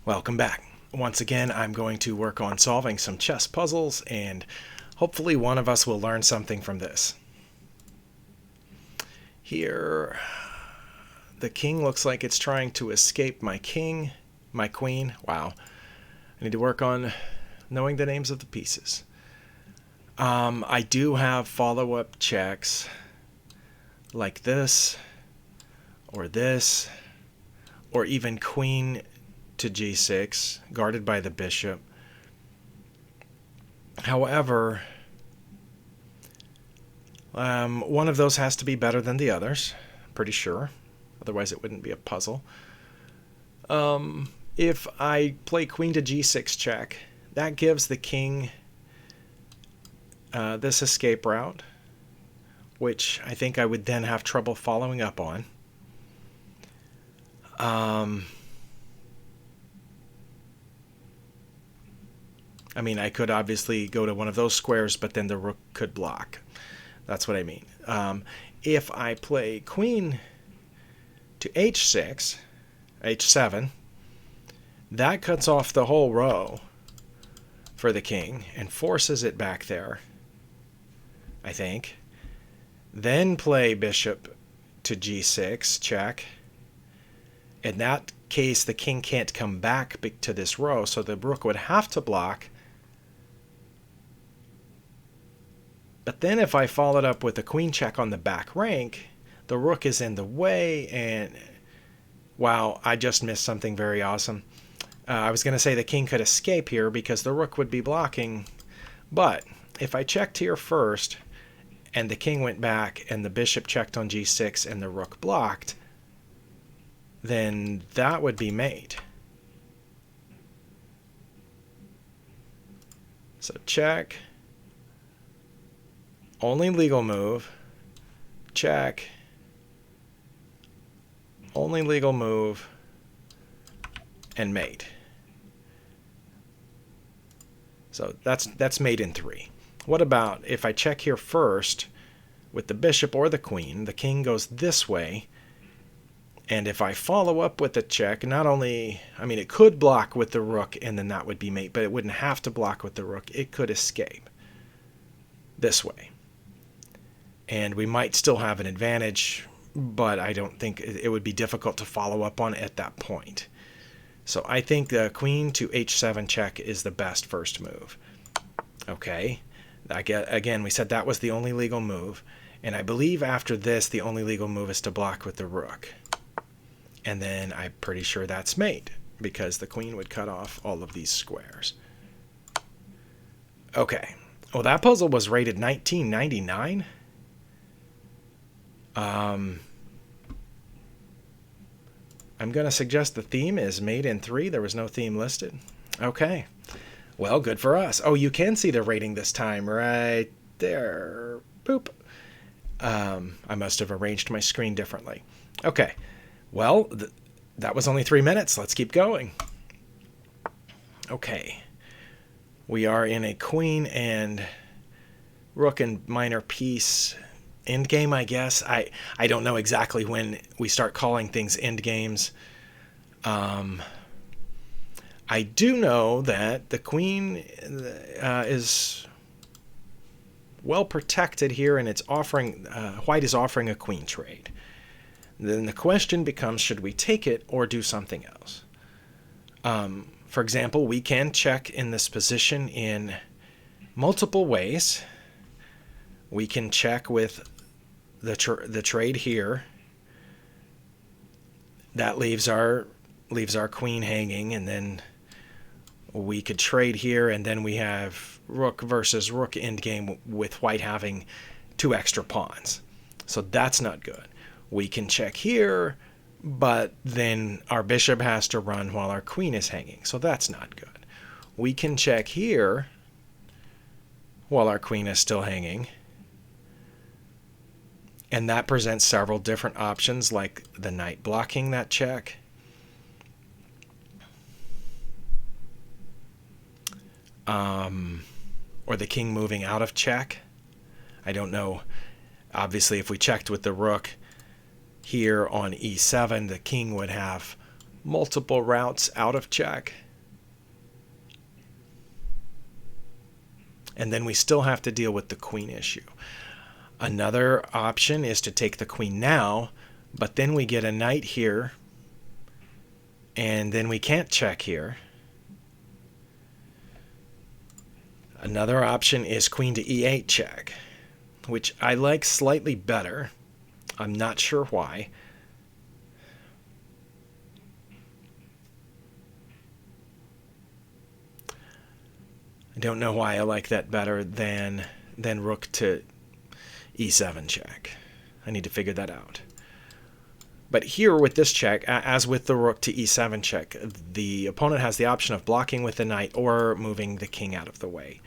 Welcome back. Once again, I'm going to work on solving some chess puzzles, and hopefully one of us will learn something from this. Here, the king looks like it's trying to escape my queen. Wow. I need to work on knowing the names of the pieces. I do have follow-up checks like this, or even queen to g6, guarded by the bishop. However, one of those has to be better than the others, pretty sure. Otherwise it wouldn't be a puzzle. If I play queen to g6 check, that gives the king this escape route, which I think I would then have trouble following up on. I mean, I could obviously go to one of those squares, but then the rook could block. That's what I mean. If I play queen to h6, h7, that cuts off the whole row for the king and forces it back there, I think. Then play bishop to g6, check. In that case, the king can't come back to this row, so the rook would have to block. But then if I followed up with a queen check on the back rank, the rook is in the way, and wow, I just missed something very awesome. I was going to say the king could escape here because the rook would be blocking, but if I checked here first, and the king went back, and the bishop checked on g6, and the rook blocked, then that would be mate. So check. Only legal move. Check. Only legal move. And mate. So that's mate in 3. What about if I check here first with the bishop or the queen, the king goes this way, and if I follow up with a check, not only, I mean, it could block with the rook and then that would be mate, but it wouldn't have to block with the rook. It could escape this way. And we might still have an advantage, but I don't think it would be difficult to follow up on at that point. So I think the queen to h7 check is the best first move. Okay. Again, we said that was the only legal move. And I believe after this, the only legal move is to block with the rook. And then I'm pretty sure that's mate, because the queen would cut off all of these squares. Okay. Well, that puzzle was rated 1999. I'm going to suggest the theme is mate in 3. There was no theme listed. Okay. Well, good for us. Oh, you can see the rating this time right there. Boop. I must have arranged my screen differently. Okay. Well, that was only 3 minutes. Let's keep going. Okay. We are in a queen and rook and minor piece endgame, I guess. I don't know exactly when we start calling things endgames. I do know that the queen is well protected here, and it's offering white is offering a queen trade. Then the question becomes, should we take it or do something else? For example, we can check in this position in multiple ways. We can check with the trade here. That leaves our queen hanging, and then we could trade here, and then we have rook versus rook endgame with white having 2 extra pawns. So that's not good. We can check here, but then our bishop has to run while our queen is hanging. So that's not good. We can check here while our queen is still hanging. And that presents several different options, like the knight blocking that check. Or the king moving out of check. I don't know. Obviously, if we checked with the rook here on e7, the king would have multiple routes out of check. And then we still have to deal with the queen issue. Another option is to take the queen now, but then we get a knight here, and then we can't check here. Another option is queen to e8 check, which I like slightly better. I'm not sure why. I don't know why I like that better than rook to e7 check. I need to figure that out. But here with this check, as with the rook to e7 check, the opponent has the option of blocking with the knight or moving the king out of the way.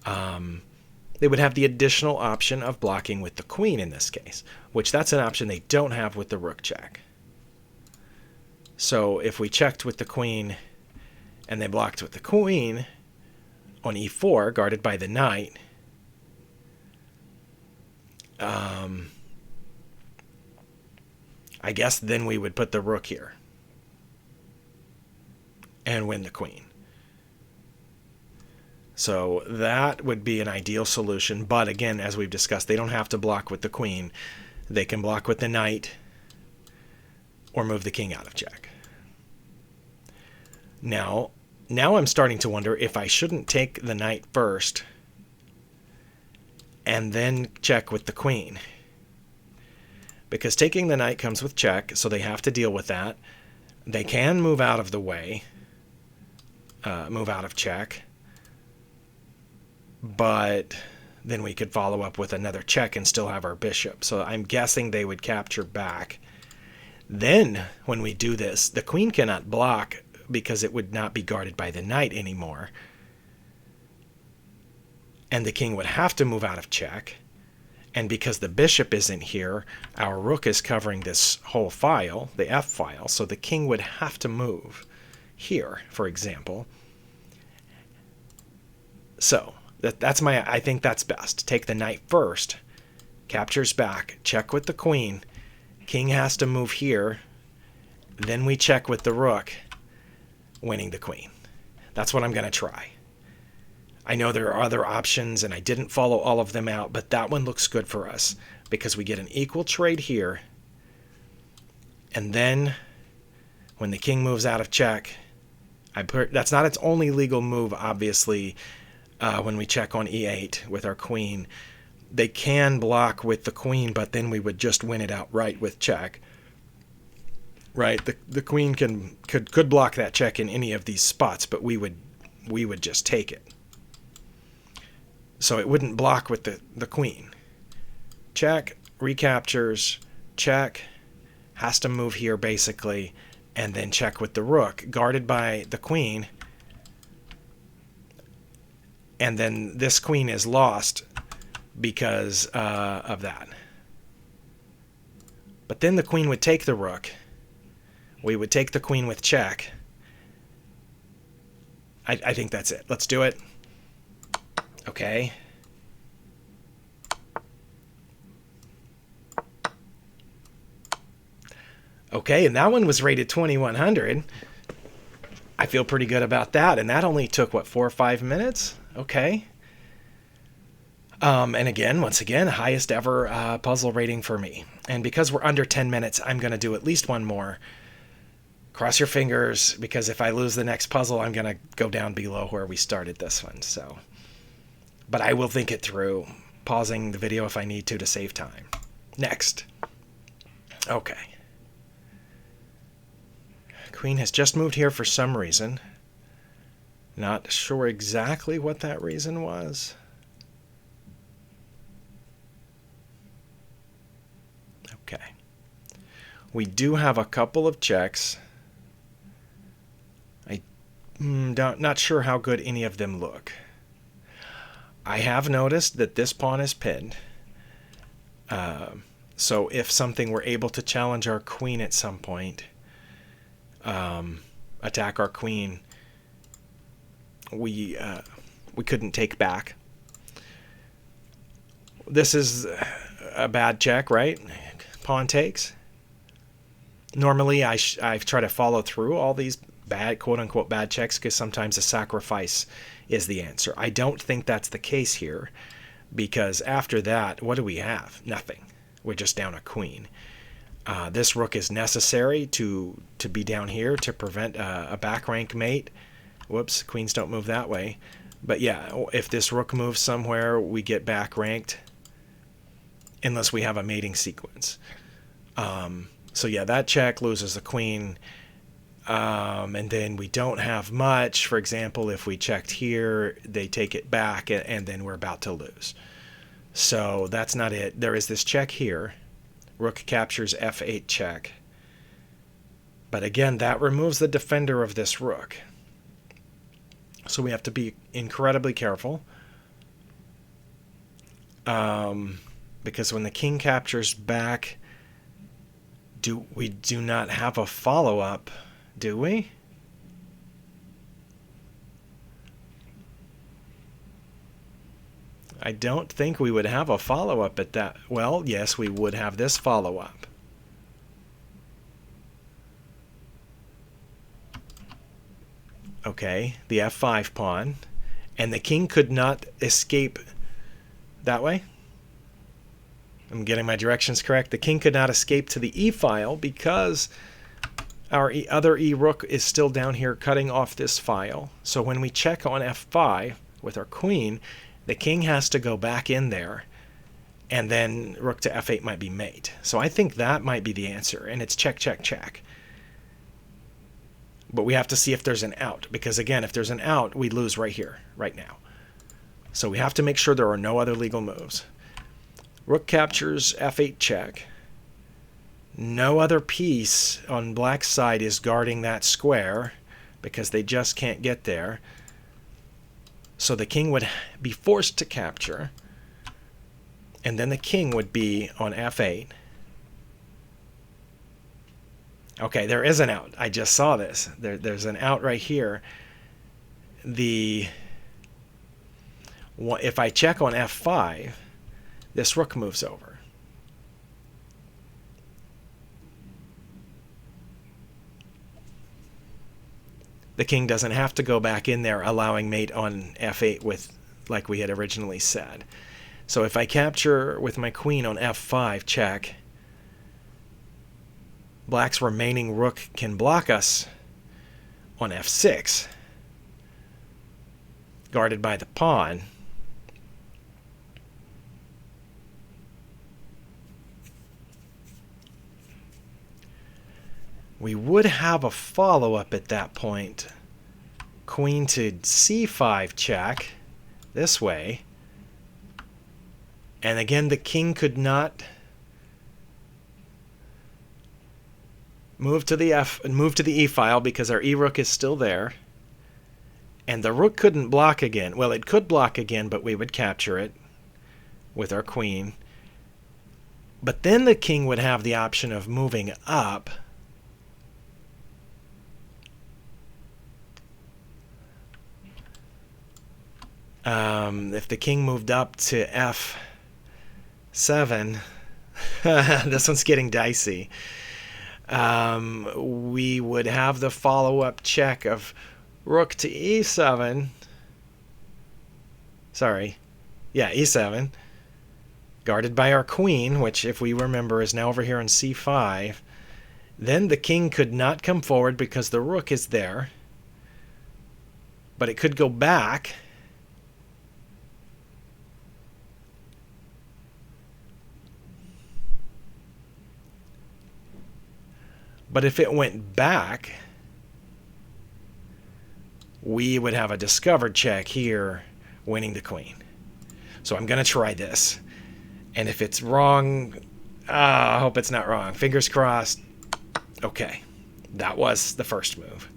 They would have the additional option of blocking with the queen in this case, which that's an option they don't have with the rook check. So if we checked with the queen and they blocked with the queen on e4, guarded by the knight, I guess then we would put the rook here and win the queen. So that would be an ideal solution. But again, as we've discussed, they don't have to block with the queen. They can block with the knight or move the king out of check. Now I'm starting to wonder if I shouldn't take the knight first and then check with the queen. Because taking the knight comes with check, so they have to deal with that. They can move out of the way, move out of check. But then we could follow up with another check and still have our bishop. So I'm guessing they would capture back. Then, when we do this, the queen cannot block because it would not be guarded by the knight anymore. And the king would have to move out of check. And because the bishop isn't here, our rook is covering this whole file, the F file, so the king would have to move here, for example. So I think that's best. Take the knight first, captures back, check with the queen, king has to move here, then we check with the rook, winning the queen. That's what I'm going to try. I know there are other options, and I didn't follow all of them out, but that one looks good for us because we get an equal trade here. And then when the king moves out of check, that's not its only legal move, obviously. When we check on e8 with our queen, they can block with the queen, but then we would just win it outright with check. Right? The queen could block that check in any of these spots, but we would just take it. So it wouldn't block with the queen. Check, recaptures, check, has to move here basically, and then check with the rook, guarded by the queen. And then this queen is lost because of that. But then the queen would take the rook. We would take the queen with check. I think that's it. Let's do it. Okay. Okay, and that one was rated 2100. I feel pretty good about that, and that only took, what, 4 or 5 minutes? Okay. And again, once again, highest ever puzzle rating for me. And because we're under 10 minutes, I'm going to do at least one more. Cross your fingers, because if I lose the next puzzle, I'm going to go down below where we started this one. So, but I will think it through, pausing the video if I need to save time. Next. Okay. Queen has just moved here for some reason. Not sure exactly what that reason was. Okay. We do have a couple of checks. Not sure how good any of them look. I have noticed that this pawn is pinned. So if something were able to challenge our queen at some point, attack our queen, we couldn't take back. This is a bad check, right? Pawn takes. Normally, I try to follow through all these bad, quote-unquote, bad checks because sometimes a sacrifice is the answer. I don't think that's the case here because after that, what do we have? Nothing. We're just down a queen. This rook is necessary to be down here to prevent a back rank mate. Whoops, queens don't move that way. But yeah, if this rook moves somewhere, we get back ranked unless we have a mating sequence. So yeah, that check loses the queen. And then we don't have much. For example, if we checked here, they take it back, and then we're about to lose. So that's not it. There is this check here. Rook captures f8 check. But again, that removes the defender of this rook. So we have to be incredibly careful. Because when the king captures back, we do not have a follow-up, do we? I don't think we would have a follow-up at that. Well, yes, we would have this follow-up. Okay, the f5 pawn. And the king could not escape that way. I'm getting my directions correct. The king could not escape to the e-file because our other e-rook is still down here cutting off this file. So when we check on f5 with our queen, the king has to go back in there, and then rook to f8 might be mate. So I think that might be the answer, and it's check, check, check. But we have to see if there's an out, because again, if there's an out, we lose right here, right now. So we have to make sure there are no other legal moves. Rook captures f8 check. No other piece on black's side is guarding that square because they just can't get there. So the king would be forced to capture, and then the king would be on f8. Okay, there is an out. I just saw this. There's an out right here. If I check on f5, this rook moves over. The king doesn't have to go back in there, allowing mate on f8 with, like we had originally said. So if I capture with my queen on f5, check, black's remaining rook can block us on f6, guarded by the pawn. We would have a follow-up at that point. Queen to c5 check this way. And again, the king could not move to the e file because our e-rook is still there. And the rook couldn't block again. Well, it could block again, but we would capture it with our queen. But then the king would have the option of moving up. If the king moved up to f7, this one's getting dicey. We would have the follow-up check of rook to e7. Sorry. Yeah, e7. Guarded by our queen, which, if we remember, is now over here on c5. Then the king could not come forward because the rook is there. But it could go back. But if it went back, we would have a discovered check here, winning the queen. So I'm going to try this. And if it's wrong, I hope it's not wrong. Fingers crossed. Okay, that was the first move.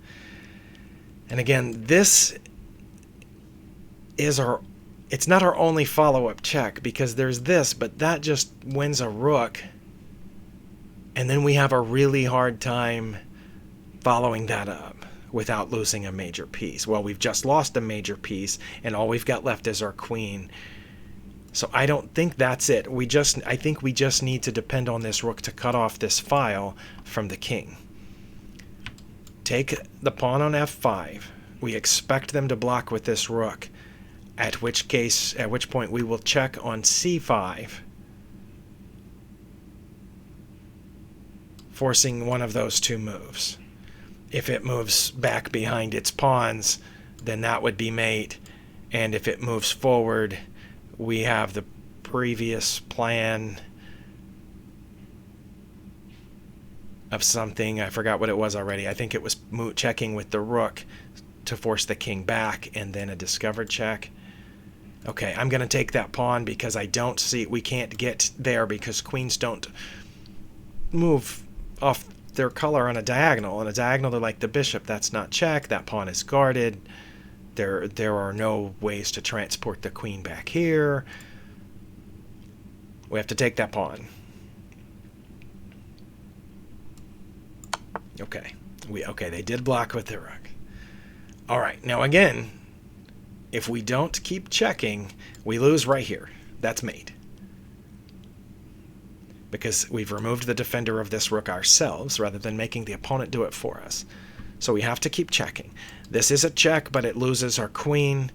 And again, this is it's not our only follow-up check because there's this, but that just wins a rook. And then we have a really hard time following that up without losing a major piece. Well, we've just lost a major piece, and all we've got left is our queen. So I don't think that's it. I think we just need to depend on this rook to cut off this file from the king. Take the pawn on f5. We expect them to block with this rook, at which point we will check on c5, forcing one of those two moves. If it moves back behind its pawns, then that would be mate, and if it moves forward, we have the previous plan of something. I forgot what it was already. I think it was checking with the rook to force the king back, and then a discovered check. Okay, I'm going to take that pawn because I don't see... We can't get there because queens don't move off their color on a diagonal. On a diagonal, they're like the bishop. That's not check. That pawn is guarded. There are no ways to transport the queen back here. We have to take that pawn. Okay. They did block with the rook. All right. Now again, if we don't keep checking, we lose right here. That's mate. Because we've removed the defender of this rook ourselves rather than making the opponent do it for us. So we have to keep checking. This is a check, but it loses our queen,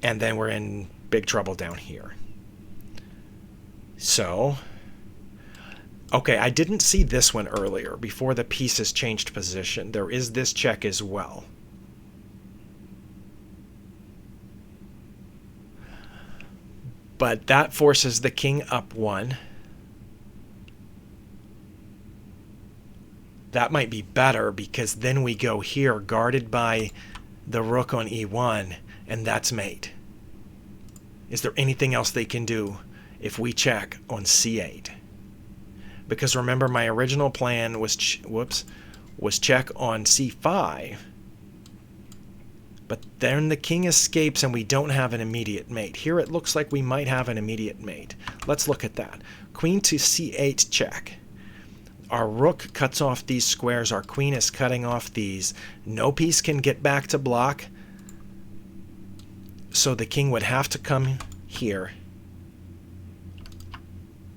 and then we're in big trouble down here. So, okay, I didn't see this one earlier before the pieces changed position. There is this check as well. But that forces the king up one. That might be better because then we go here guarded by the rook on e1, and that's mate. Is there anything else they can do if we check on c8? Because remember, my original plan was check on c5, but then the king escapes and we don't have an immediate mate. Here it looks like we might have an immediate mate. Let's look at that. Queen to c8 check. Our rook cuts off these squares. Our queen is cutting off these. No piece can get back to block. So the king would have to come here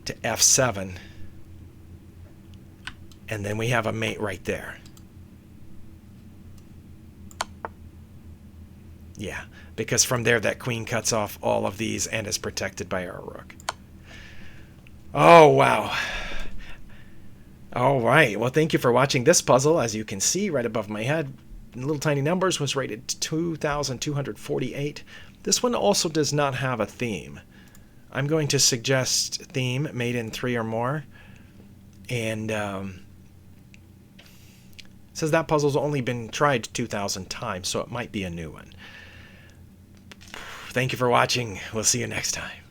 to f7. And then we have a mate right there. Yeah, because from there that queen cuts off all of these and is protected by our rook. Oh, wow. All right. Well, thank you for watching this puzzle. As you can see right above my head, little tiny numbers, was rated 2,248. This one also does not have a theme. I'm going to suggest theme made in 3 or more. And says that puzzle's only been tried 2,000 times, so it might be a new one. Thank you for watching. We'll see you next time.